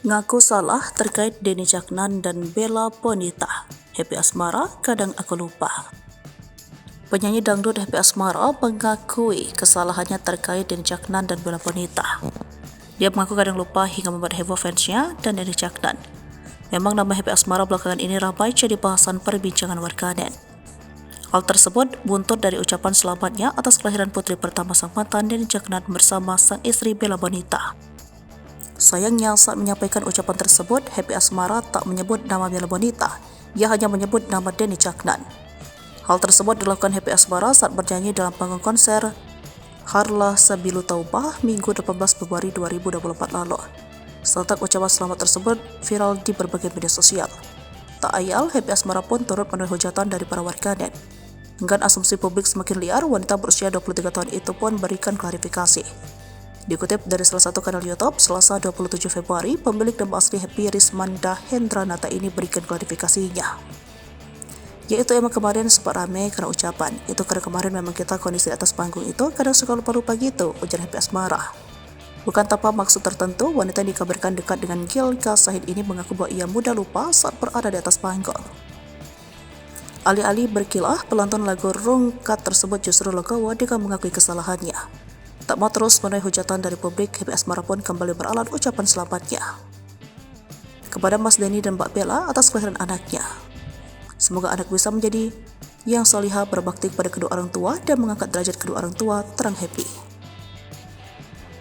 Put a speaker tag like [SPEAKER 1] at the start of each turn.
[SPEAKER 1] Ngaku salah terkait Denny Caknan dan Bella Bonita. Happy Asmara, kadang aku lupa. Penyanyi dangdut Happy Asmara mengakui kesalahannya terkait Denny Caknan dan Bella Bonita. Dia mengaku kadang lupa hingga membuat heboh fansnya dan Denny Caknan. Memang nama Happy Asmara belakangan ini ramai jadi bahasan perbincangan warganet. Hal tersebut buntut dari ucapan selamatnya atas kelahiran putri pertama sang mantan Denny Caknan bersama sang istri Bella Bonita. Sayangnya, saat menyampaikan ucapan tersebut, Happy Asmara tak menyebut nama Bella Bonita. Ia hanya menyebut nama Denny Caknan. Hal tersebut dilakukan Happy Asmara saat bernyanyi dalam panggung konser Harlah Sabilu Taubah Minggu 18 Februari 2024 lalu. Serentak ucapan selamat tersebut viral di berbagai media sosial. Tak ayal, Happy Asmara pun turut menuai hujatan dari para warganet. Dengan asumsi publik semakin liar, wanita berusia 23 tahun itu pun berikan klarifikasi. Dikutip dari salah satu kanal YouTube, Selasa 27 Februari, pemilik nama asli Happy Rismanda Hendranata ini berikan klarifikasinya. Yaitu emang kemarin sempat ramai karena ucapan, itu karena kemarin memang kita kondisi di atas panggung itu kadang suka lupa-lupa gitu, ujar Happy Asmara. Bukan tanpa maksud tertentu, wanita yang dikabarkan dekat dengan Gilka Sahid ini mengaku bahwa ia mudah lupa saat berada di atas panggung. Alih-alih berkilah, pelantun lagu Rungkat tersebut justru legowo dengan mengakui kesalahannya. Tak mau terus menuai hujatan dari publik, Happy Asmara pun kembali beralat ucapan selamatnya kepada Mas Denny dan Mbak Bella atas kelahiran anaknya. Semoga anak bisa menjadi yang salihah, berbakti kepada kedua orang tua dan mengangkat derajat kedua orang tua, terang Happy.